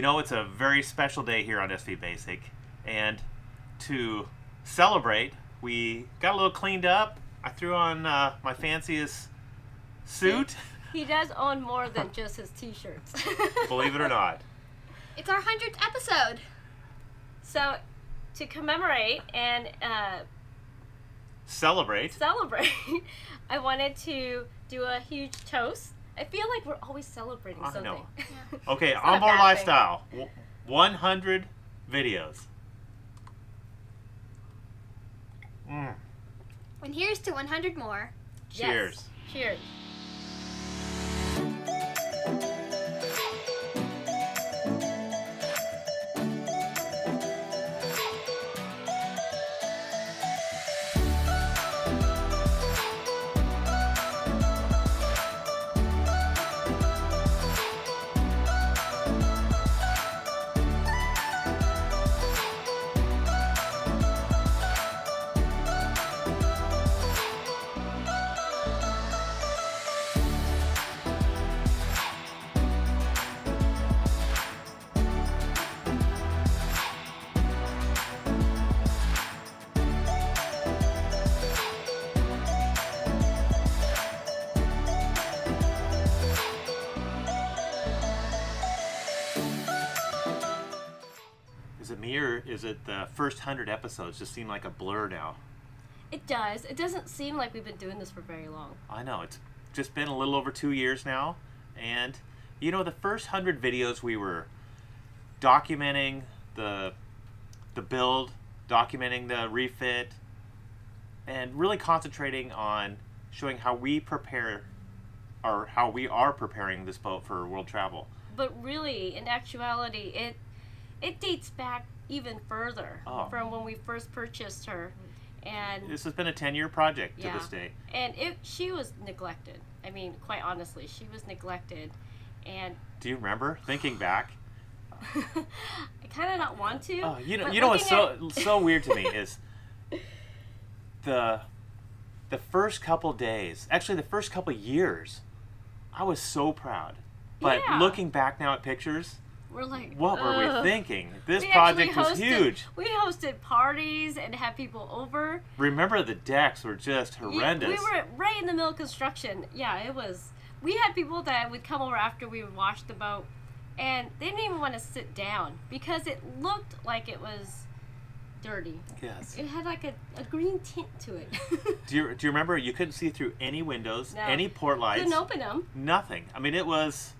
know, it's a very special day here on SV Basic, and to celebrate, we got a little cleaned up. I threw on my fanciest suit. He does own more than just his t-shirts. Believe it or not. It's our 100th episode. So, to commemorate and Celebrate, I wanted to do a huge toast. I feel like we're always celebrating something. know. Yeah. Okay, It's not a Onboard bad Lifestyle. 100 videos. And here's to 100 more. Cheers. Yes. Cheers. Is it me or is it the first 100 episodes just seem like a blur now? It does. It doesn't seem like we've been doing this for very long. I know, it's just been a little over 2 years now. And, you know, the first 100 videos we were documenting the build, documenting the refit, and really concentrating on showing how we prepare, or how we are preparing this boat for world travel. But really, in actuality, it dates back even further from when we first purchased her. And This has been a 10-year project to yeah. this day. And she was neglected. I mean, quite honestly, she was neglected. And Do you remember thinking back? I kind of not want to. Oh, you but know what's looking so weird to me is the first couple days, actually the first couple years, I was so proud. But Yeah. looking back now at pictures, We're like, what were we ugh. thinking? This We project actually was hosted- huge. We hosted parties and had people over. Remember, the decks were just horrendous. We were right in the middle of construction. Yeah, it was. We had people that would come over after we would wash the boat, and they didn't even want to sit down because it looked like it was dirty. Yes. It had like a green tint to it. Do you remember you couldn't see through any windows, No. any port lights? Couldn't open them. Nothing. I mean, it was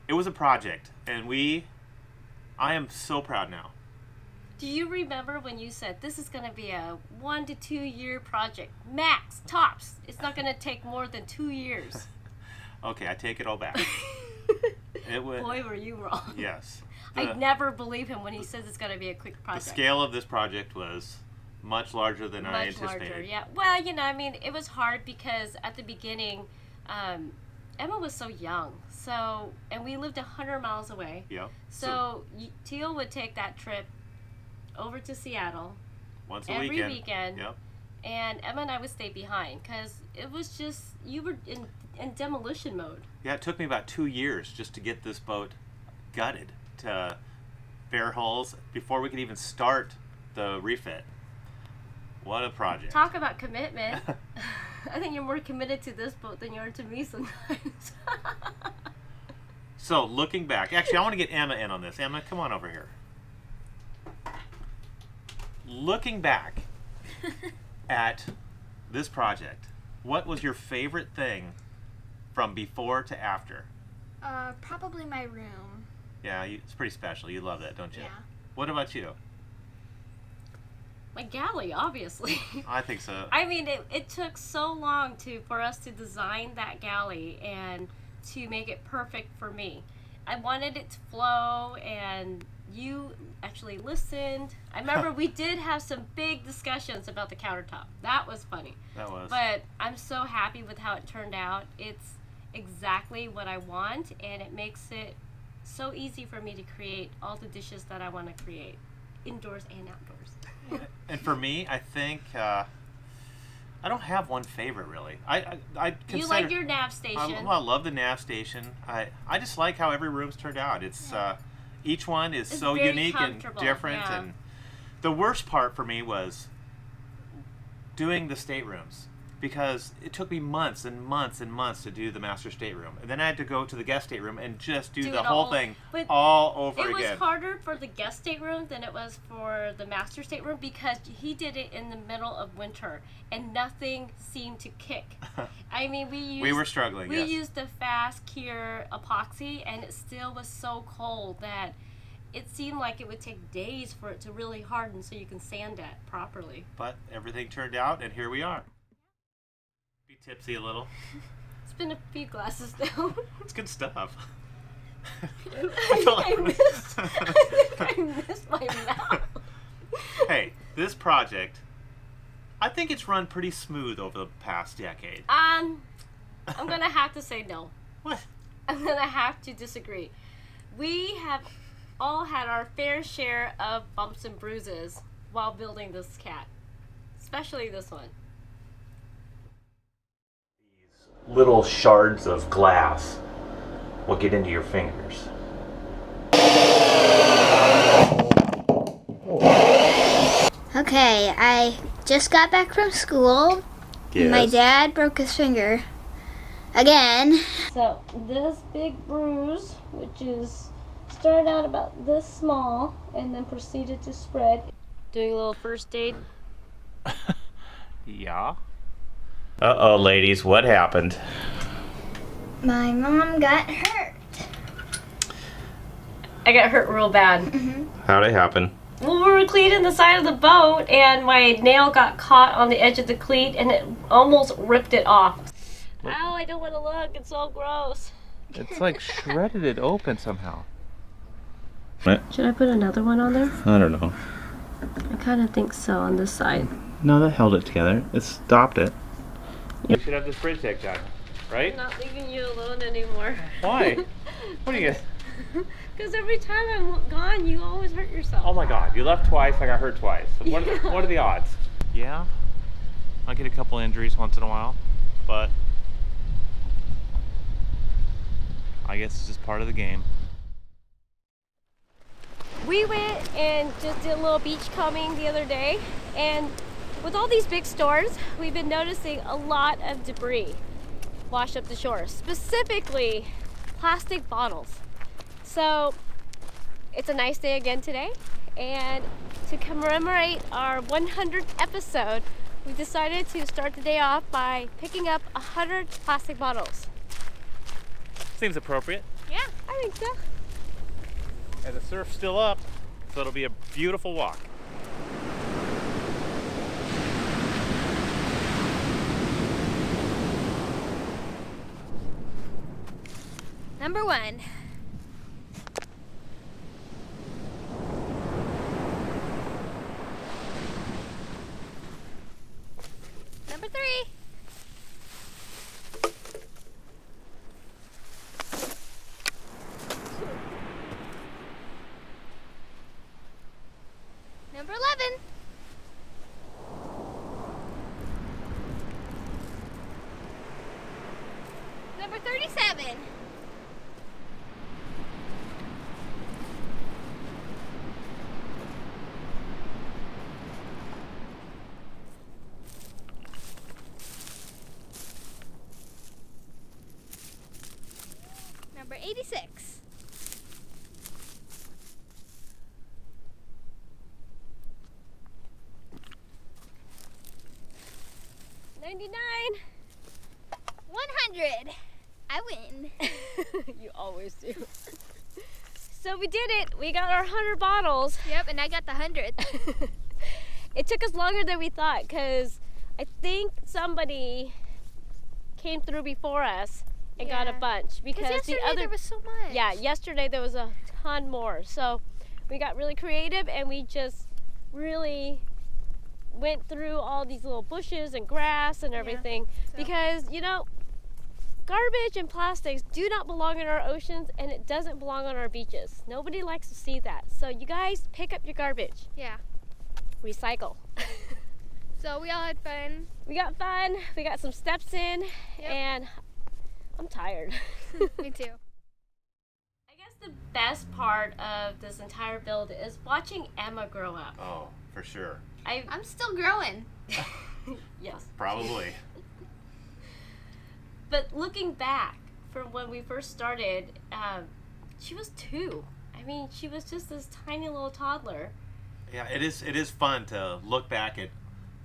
a project, and I am so proud now. Do you remember when you said this is going to be a 1 to 2 year project, max, tops? It's not going to take more than 2 years. Okay, I take it all back. It was. Boy, were you wrong. Yes. I never believe him when he says it's going to be a quick The project. scale of this project was much larger than I Much anticipated. larger, yeah. Well, you know, I mean, it was hard because at the beginning, Emma was so young. So, and we lived 100 miles away. Yeah. So, Teal would take that trip over to Seattle once a every weekend. Yep. And Emma and I would stay behind because it was just, you were in demolition mode. Yeah, it took me about 2 years just to get this boat gutted to bare hulls before we could even start the refit. What a project. Talk about commitment. I think you're more committed to this boat than you are to me sometimes. So, looking back, actually, I want to get Emma in on this. Emma, come on over here. Looking back at this project, what was your favorite thing from before to after? Probably my room. Yeah, it's pretty special. You love that, don't you? Yeah. What about you? My galley, obviously. I think so. I mean, it took so long for us to design that galley and to make it perfect for me. I wanted it to flow, and you actually listened. I remember we did have some big discussions about the countertop. That was funny. That was. But I'm so happy with how it turned out. It's exactly what I want, and it makes it so easy for me to create all the dishes that I want to create, indoors and outdoors. And for me, I think I don't have one favorite really. I consider, You like your nav station. I love the nav station. I just like how every room's turned out. It's Each one is It's so very unique and comfortable, different. yeah. And the worst part for me was doing the staterooms, because it took me months and months and months to do the master stateroom, and then I had to go to the guest stateroom and just do the it whole all. thing But all over it again. was harder for the guest stateroom than it was for the master stateroom, because he did it in the middle of winter and nothing seemed to kick. I mean, we were struggling. We yes. used the fast cure epoxy, and it still was so cold that it seemed like it would take days for it to really harden so you can sand it properly. But everything turned out, and here we are. Be tipsy a little. It's been a few glasses now. It's good stuff. I missed my mouth. Hey, this project, I think it's run pretty smooth over the past decade. I'm gonna have to say no. What? I'm gonna have to disagree. We have all had our fair share of bumps and bruises while building this cat, especially this one. These little shards of glass will get into your fingers. Okay, I just got back from school. Yes. My dad broke his finger. Again. So this big bruise, which is started out about this small and then proceeded to spread. Doing a little first aid. Yeah. Uh-oh, ladies, what happened? My mom got hurt. I got hurt real bad. How'd it happen? Well, we were cleaning the side of the boat and my nail got caught on the edge of the cleat and it almost ripped it off. Ow, I don't want to look. It's so gross. It's like shredded it open somehow. Should I put another one on there? I don't know. I kind of think so on this side. No, that held it together. It stopped it. We should have this bridge deck done, right? I'm not leaving you alone anymore. Why? What are you gonna... Because every time I'm gone, you always hurt yourself. Oh my god, you left twice, I got hurt twice. What, Yeah. what are the odds? Yeah. I get a couple injuries once in a while, but I guess it's just part of the game. We went and just did a little beach combing the other day, and with all these big storms, we've been noticing a lot of debris wash up the shore, specifically plastic bottles. So it's a nice day again today, and to commemorate our 100th episode, we decided to start the day off by picking up 100 plastic bottles. Seems appropriate. Yeah, I think so. And the surf's still up, so it'll be a beautiful walk. Number 1. Number 3. Number 11. Number 37. Number 86. $99. 100. I win. You always do. So we did it. We got our 100 bottles. Yep, and I got the 100. It took us longer than we thought because I think somebody came through before us and got a Yeah. bunch, because yesterday the other there was so much. yeah, yesterday there was a ton more. So we got really creative and we just really went through all these little bushes and grass and everything, so- because you know, garbage and plastics do not belong in our oceans, and it doesn't belong on our beaches. Nobody likes to see that. So you guys pick up your garbage, Yeah. recycle. So we all had fun. We got fun, we got some steps in, Yep. and I'm tired. Me too. I guess The best part of this entire build is watching Emma grow up. Oh, for sure. I'm still growing. Yes. Probably. But looking back from when we first started, she was 2. I mean, she was just this tiny little toddler. Yeah, it is fun to look back at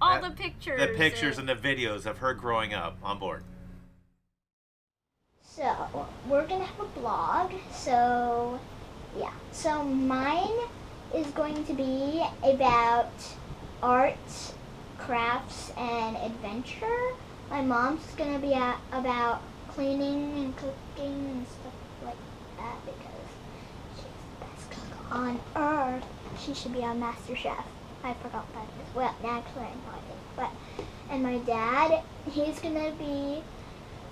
All the pictures. the pictures and the videos of her growing up on board. So, we're gonna have a blog, so yeah. So mine is going to be about art, crafts, and adventure. My mom's gonna be about cleaning and cooking and stuff like that because she's the best cook on earth. She should be on MasterChef. I forgot that as well. Actually, I know, I think. But, and my dad, he's gonna be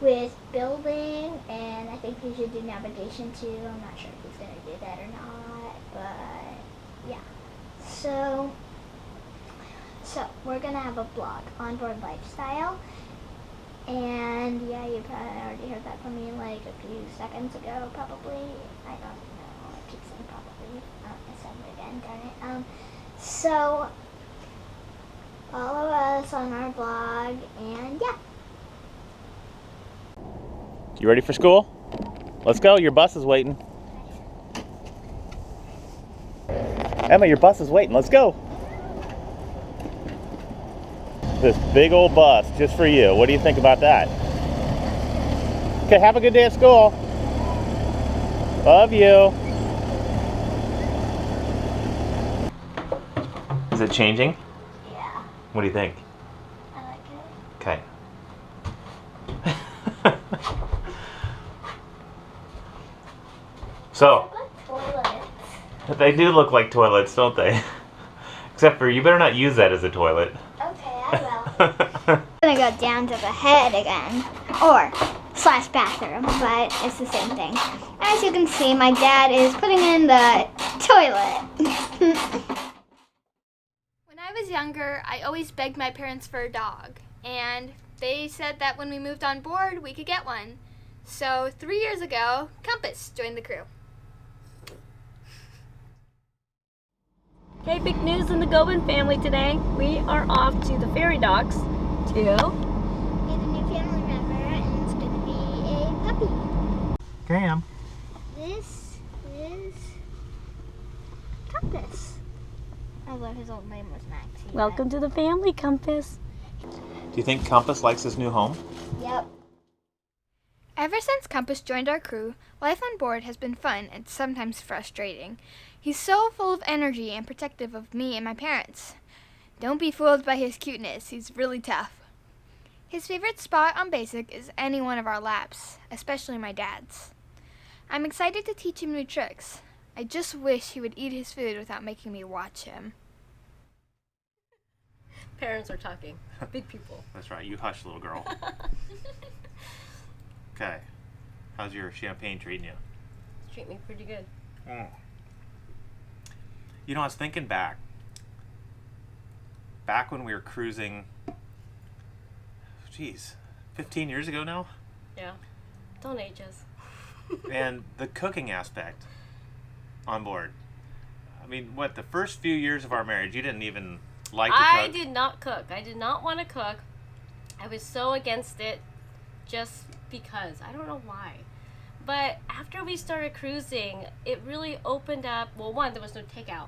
with building, and I think he should do navigation too. I'm not sure if he's gonna do that or not, but yeah. So we're gonna have a blog, Onboard Lifestyle, and yeah, you probably already heard that from me like a few seconds ago, probably. I don't know. I keep saying probably. I said it again. Darn it. So follow us on our blog, and yeah. You ready for school? Let's go, your bus is waiting. Emma, your bus is waiting, let's go. This big old bus just for you. What do you think about that? Okay, have a good day at school. Love you. Is it changing? Yeah, What do you think? I like it. Okay. So, Like toilets. they do look like toilets, don't they? Except for you better not use that as a toilet. Okay, I will. I'm gonna go down to the head again, or slash bathroom, but it's the same thing. As you can see, my dad is putting in the toilet. When I was younger, I always begged my parents for a dog, and they said that when we moved on board, we could get one. So 3 years ago, Compass joined the crew. Okay, big news in the Gobin family today. We are off to the ferry docks to Get a new family member, and it's gonna be a puppy. Cam. This is Compass. Although his old name was Max. welcome to the family, Compass. Do you think Compass likes his new home? Yep. Ever since Compass joined our crew, life on board has been fun and sometimes frustrating. He's so full of energy and protective of me and my parents. Don't be fooled by his cuteness, he's really tough. His favorite spot on basic is any one of our laps, especially my dad's. I'm excited to teach him new tricks. I just wish he would eat his food without making me watch him. Parents are talking. Big people. That's right, you hush, little girl. Okay. How's your champagne treating you? Treat me pretty good. You know, I was thinking back when we were cruising, geez, 15 years ago now? Yeah. Don't age us. And the cooking aspect on board. I mean, what, the first few years of our marriage, you didn't even like to cook? I did not cook. I did not want to cook. I was so against it just because. I don't know why. But after we started cruising, it really opened up, well, one, there was no takeout.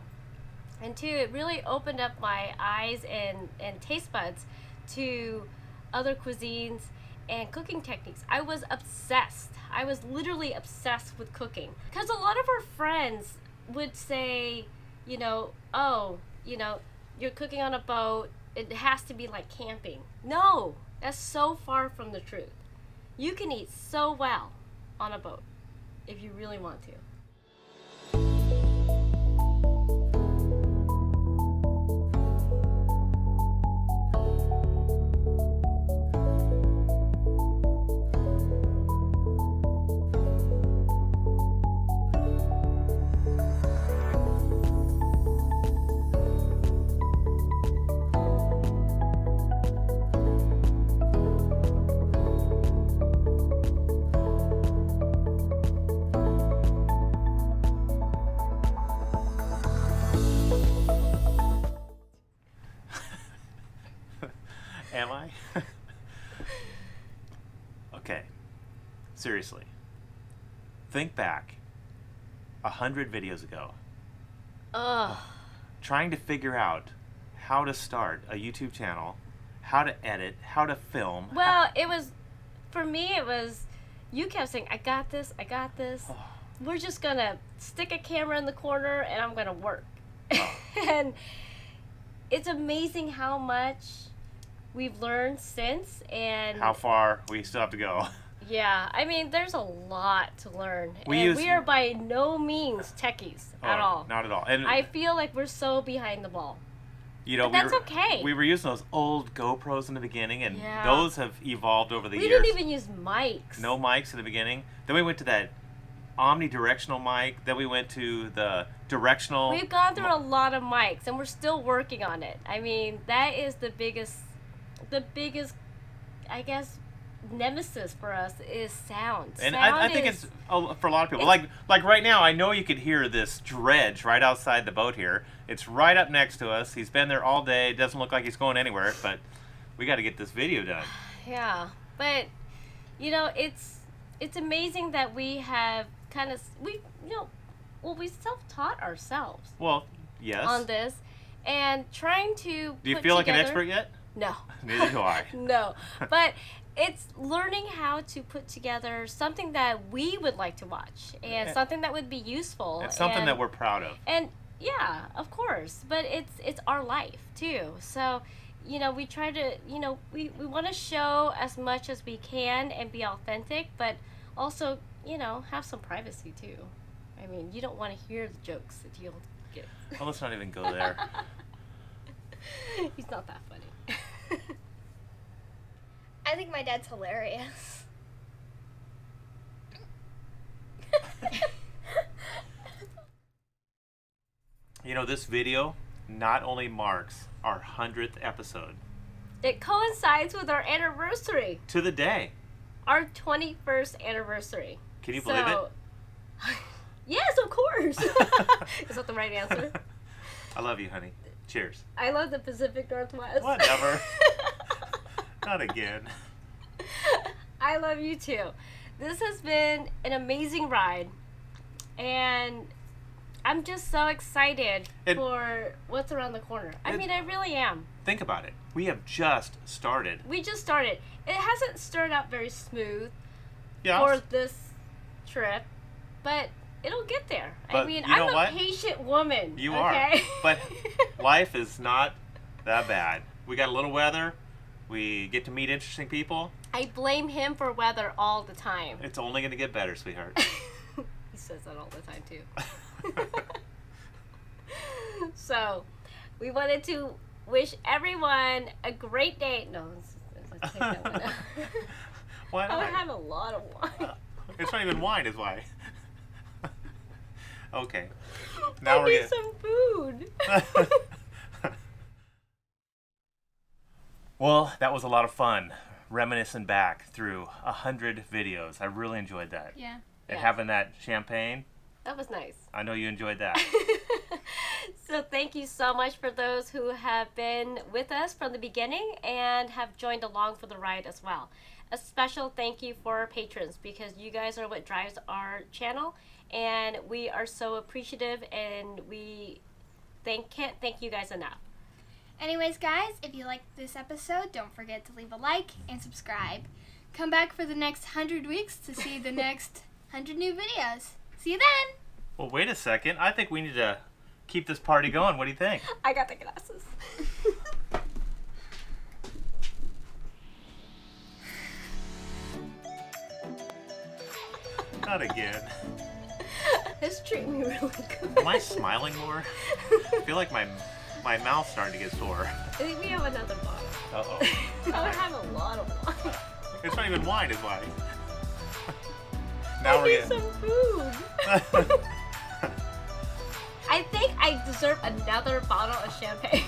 And two, it really opened up my eyes and taste buds to other cuisines and cooking techniques. I was obsessed. I was literally obsessed with cooking. Because a lot of our friends would say, you know, oh, you know, you're cooking on a boat, it has to be like camping. No, that's so far from the truth. You can eat so well on a boat if you really want to. seriously, think back 100 videos ago. Ugh. Trying to figure out how to start a YouTube channel, how to edit, how to film. Well, it was, for me, it was, you kept saying, I got this, I got this. We're just going to stick a camera in the corner and I'm going to work. And it's amazing how much we've learned since, and how far we still have to go. Yeah, I mean, there's a lot to learn. We are by no means techies at all. Not at all. And I feel like we're so behind the ball. You know, but that's okay. We were using those old GoPros in the beginning, and Yeah. those have evolved over the years. We didn't even use mics. No mics in the beginning. Then we went to that omnidirectional mic. Then we went to the directional. We've gone through a lot of mics, and we're still working on it. I mean, that is the biggest, I guess, nemesis for us is sound. And I think it's for a lot of people. Like right now, I know you could hear this dredge right outside the boat here. It's right up next to us. He's been there all day. It doesn't look like he's going anywhere, but we got to get this video done. Yeah, but you know, it's amazing that we have we self-taught ourselves. Well, yes. On this, and trying to. Do you feel like an expert yet? No. Neither do I. No, but it's learning how to put together something that we would like to watch and something that would be useful. It's something that we're proud of. And yeah, of course, but it's our life too. So, you know, we try to, you know, we want to show as much as we can and be authentic, but also, you know, have some privacy too. I mean, you don't want to hear the jokes that you'll get. Well, let's not even go there. He's not that funny. I think my dad's hilarious. You know, this video not only marks our 100th episode. It coincides with our anniversary. To the day. Our 21st anniversary. Can you believe it? Yes, of course. Is that the right answer? I love you, honey. Cheers. I love the Pacific Northwest. Whatever. Not again. I love you too. This has been an amazing ride, and I'm just so excited for what's around the corner. I mean, I really am. Think about it. We have just started. We just started. It hasn't started out very smooth for this trip, but it'll get there. But I mean, you know I'm a patient woman. You okay? are. But life is not that bad. We got a little weather. We get to meet interesting people. I blame him for weather all the time. It's only going to get better, sweetheart. He says that all the time, too. So, we wanted to wish everyone a great day. No, let's take that one out. Why not? I had a lot of wine. It's not even wine, is why. Okay. Now I need some food. Well, that was a lot of fun, reminiscing back through 100 videos. I really enjoyed that. Yeah. And having that champagne. That was nice. I know you enjoyed that. So thank you so much for those who have been with us from the beginning and have joined along for the ride as well. A special thank you for our patrons, because you guys are what drives our channel, and we are so appreciative, and we can't thank you guys enough. Anyways, guys, if you liked this episode, don't forget to leave a like and subscribe. Come back for the next 100 weeks to see the next 100 new videos. See you then! Well, wait a second. I think we need to keep this party going. What do you think? I got the glasses. Not again. It's treating me really good. Am I smiling more? I feel like my mouth's starting to get sore. I think we have another bottle. Uh-oh. I have a lot of wine. It's not even wine, is why. I need some food. I think I deserve another bottle of champagne.